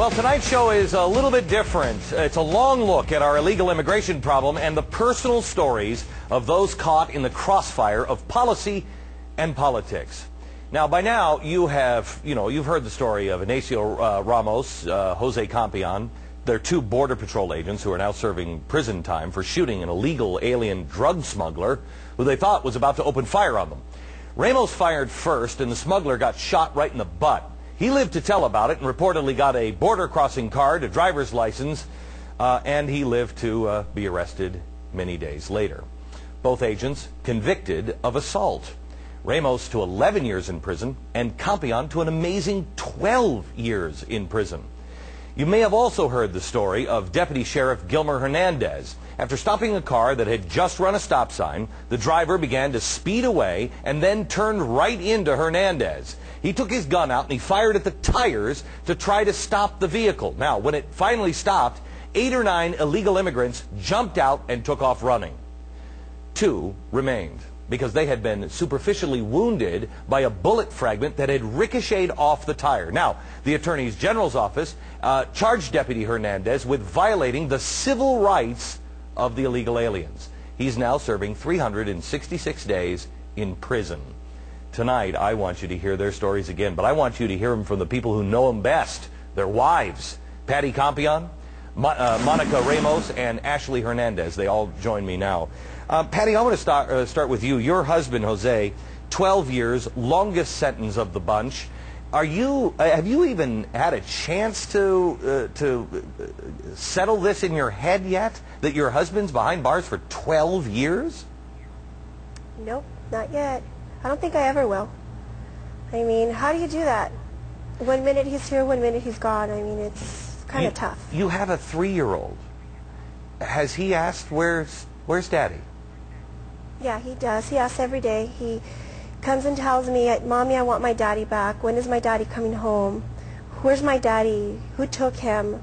Well, tonight's show is a little bit different. It's a long look at our illegal immigration problem and the personal stories of those caught in the crossfire of policy and politics. Now, by now, you've heard the story of Ignacio Ramos, Jose Compean. They're two Border Patrol agents who are now serving prison time for shooting an illegal alien drug smuggler who they thought was about to open fire on them. Ramos fired first, and the smuggler got shot right in the butt. He lived to tell about it and reportedly got a border crossing card, a driver's license, and he lived to be arrested many days later. Both agents convicted of assault. Ramos to 11 years in prison and Compean to an amazing 12 years in prison. You may have also heard the story of Deputy Sheriff Gilmer Hernandez. After stopping a car that had just run a stop sign, the driver began to speed away and then turned right into Hernandez. He took his gun out and he fired at the tires to try to stop the vehicle. Now, when it finally stopped, 8 or 9 illegal immigrants jumped out and took off running. 2 remained because they had been superficially wounded by a bullet fragment that had ricocheted off the tire. Now, the Attorney General's office charged Deputy Hernandez with violating the civil rights of the illegal aliens. He's now serving 366 days in prison. Tonight, I want you to hear their stories again, but I want you to hear them from the people who know them best, their wives. Patty Compean, Monica Ramos, and Ashley Hernandez. They all join me now. Patty, I want to start with you. Your husband, Jose, 12 years, longest sentence of the bunch. Have you even had a chance to settle this in your head yet, that your husband's behind bars for 12 years? Nope, not yet. I don't think I ever will. I mean, how do you do that? 1 minute he's here, 1 minute he's gone. I mean, it's kind of tough. You have a 3-year-old. Has he asked, where's Daddy? Yeah, he does. He asks every day. He comes and tells me, Mommy, I want my daddy back. When is my daddy coming home? Where's my daddy? Who took him?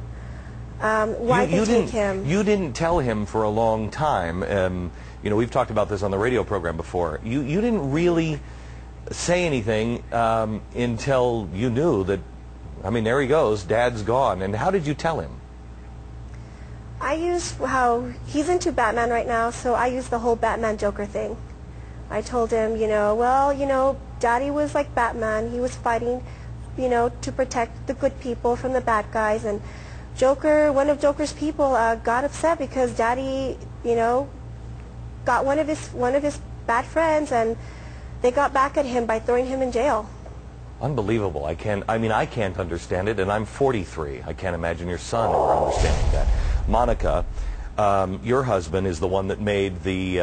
Why did they take him? You didn't tell him for a long time. You know, we've talked about this on the radio program before. You didn't really say anything until you knew that, I mean, there he goes, Dad's gone. And how did you tell him? I use how he's into Batman right now, so I use the whole Batman Joker thing. I told him, well, Daddy was like Batman. He was fighting, to protect the good people from the bad guys. And Joker, one of Joker's people, got upset because Daddy, got one of his bad friends, and they got back at him by throwing him in jail. Unbelievable. I can't understand it, and I'm 43. I can't imagine your son ever understanding that. Monica, your husband is the one that made the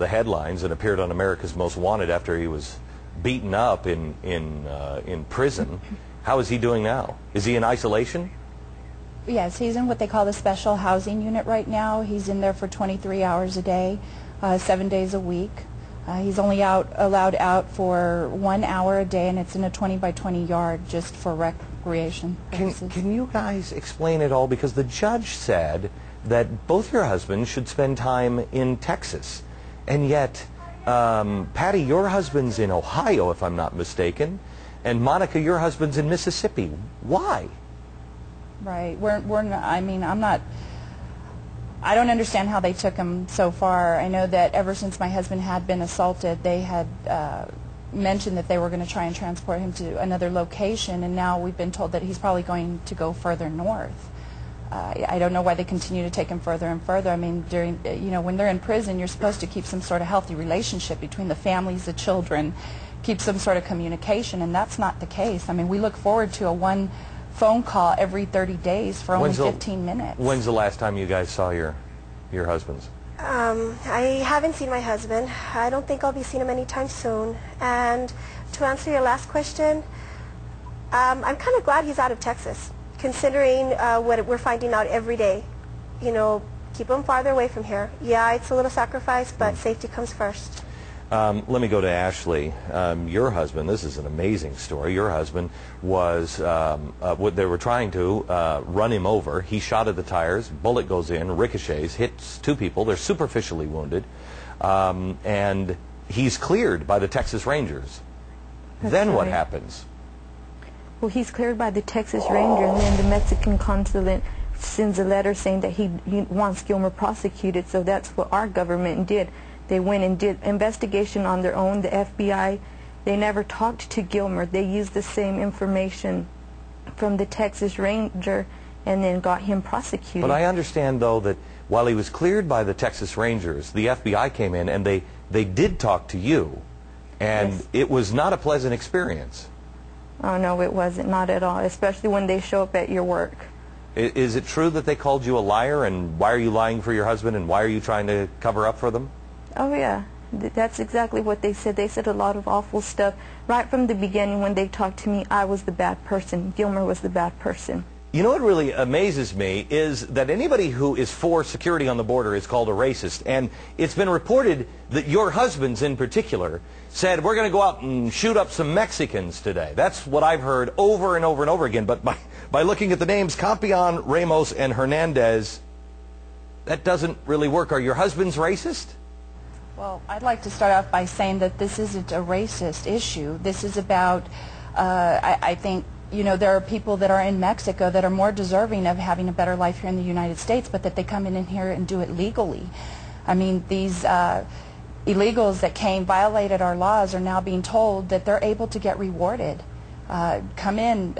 headlines and appeared on America's Most Wanted after he was beaten up in prison. How is he doing now? Is he in isolation? Yes, he's in what they call the special housing unit right now. He's in there for 23 hours a day, 7 days a week. He's only allowed out for 1 hour a day, and it's in a 20 by 20 yard just for recreation purposes. Can you guys explain it all? Because the judge said that both your husbands should spend time in Texas. And yet, Patty, your husband's in Ohio, if I'm not mistaken. And Monica, your husband's in Mississippi. Why? Right. I don't understand how they took him so far. I know that ever since my husband had been assaulted, they had mentioned that they were going to try and transport him to another location, and now we've been told that he's probably going to go further north. I don't know why they continue to take him further and further. I mean, when they're in prison, you're supposed to keep some sort of healthy relationship between the families, the children, keep some sort of communication, and that's not the case. I mean, we look forward to one phone call every 30 days for only 15 minutes. When's the last time you guys saw your husbands? I haven't seen my husband. I don't think I'll be seeing him anytime soon. And to answer your last question, I'm kind of glad he's out of Texas, considering what we're finding out every day. Keep him farther away from here. Yeah, it's a little sacrifice, but safety comes first. Let me go to Ashley. Your husband, this is an amazing story. Your husband was, they were trying to run him over. He shot at the tires, bullet goes in, ricochets, hits 2 people. They're superficially wounded. And he's cleared by the Texas Rangers. Then what happens? well, he's cleared by the Texas Ranger, and then the Mexican consulate sends a letter saying that he wants Gilmer prosecuted, so that's what our government did. They went and did investigation on their own, the FBI. They never talked to Gilmer. They used the same information from the Texas Ranger and then got him prosecuted. But I understand, though, that while he was cleared by the Texas Rangers, the FBI came in and they did talk to you, and Yes. it was not a pleasant experience. Oh, no, it wasn't, not at all, especially when they show up at your work. Is it true that they called you a liar, and why are you lying for your husband, and why are you trying to cover up for them? Oh, yeah. That's exactly what they said. They said a lot of awful stuff. Right from the beginning when they talked to me, I was the bad person. Gilmer was the bad person. You know what really amazes me is that anybody who is for security on the border is called a racist. And it's been reported that your husbands in particular said, we're going to go out and shoot up some Mexicans today. That's what I've heard over and over and over again. But by looking at the names Compean, Ramos, and Hernandez, that doesn't really work. Are your husbands racist? Well, I'd like to start off by saying that this isn't a racist issue. This is about, I think, you know, there are people that are in Mexico that are more deserving of having a better life here in the United States, but that they come in here and do it legally. I mean, these illegals that came, violated our laws, are now being told that they're able to get rewarded. Come in,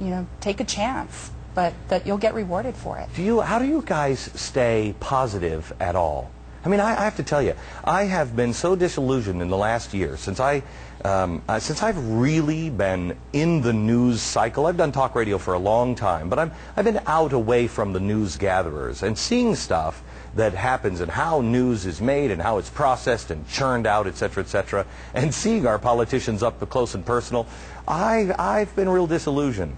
you know, take a chance, but that you'll get rewarded for it. How do you guys stay positive at all? I mean, I have to tell you, I have been so disillusioned in the last year since I've really been in the news cycle. I've done talk radio for a long time, but I've been out away from the news gatherers and seeing stuff that happens and how news is made and how it's processed and churned out, etc., and seeing our politicians up close and personal. I've been real disillusioned.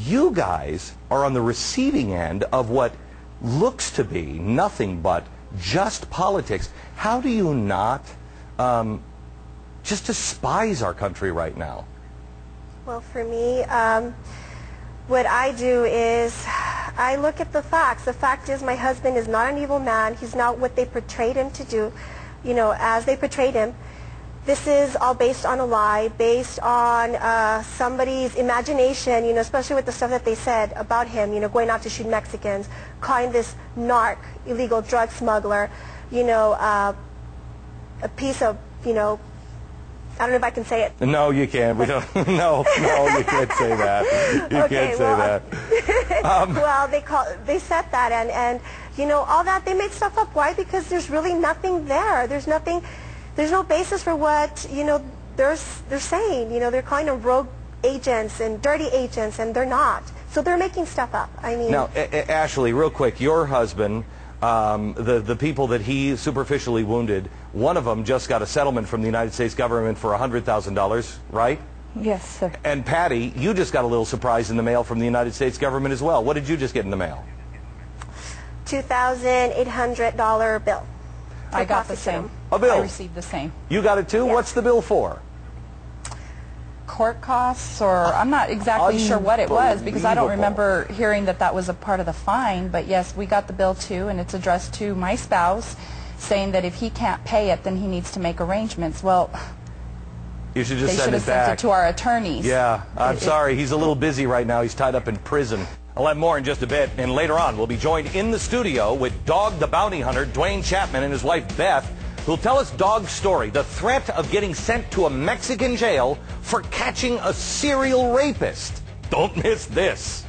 You guys are on the receiving end of what looks to be nothing but just politics. How do you not just despise our country right now? Well, for me, what I do is I look at the facts. The fact is my husband is not an evil man. He's not what they portrayed him to do, you know, as they portrayed him. This is all based on a lie, based on somebody's imagination, you know, especially with the stuff that they said about him, you know, going out to shoot Mexicans, calling this narc, illegal drug smuggler, you know, a piece of, you know, I don't know if I can say it. No, you can't. We don't. No, you can't say that. You can't say that. Well, they said that, and you know, all that, they make stuff up. Why? Because there's really nothing there. There's no basis for what, you know, they're saying. You know, they're calling them rogue agents and dirty agents, and they're not. So they're making stuff up. I mean. Now, Ashley, real quick, your husband, the people that he superficially wounded, one of them just got a settlement from the United States government for $100,000, right? Yes, sir. And Patty, you just got a little surprise in the mail from the United States government as well. What did you just get in the mail? $2,800 bill. I got the same. A bill? I received the same. You got it too? Yeah. What's the bill for? Court costs, or I'm not exactly sure what it was, because I don't remember hearing that that was a part of the fine. But yes, we got the bill too, and it's addressed to my spouse, saying that if he can't pay it, then he needs to make arrangements. Well, You should just they send should it have sent back. it to our attorneys. Yeah, I'm sorry. He's a little busy right now. He's tied up in prison. I'll have more in just a bit, and later on we'll be joined in the studio with Dog the Bounty Hunter, Dwayne Chapman, and his wife Beth, who'll tell us Dog's story, the threat of getting sent to a Mexican jail for catching a serial rapist. Don't miss this.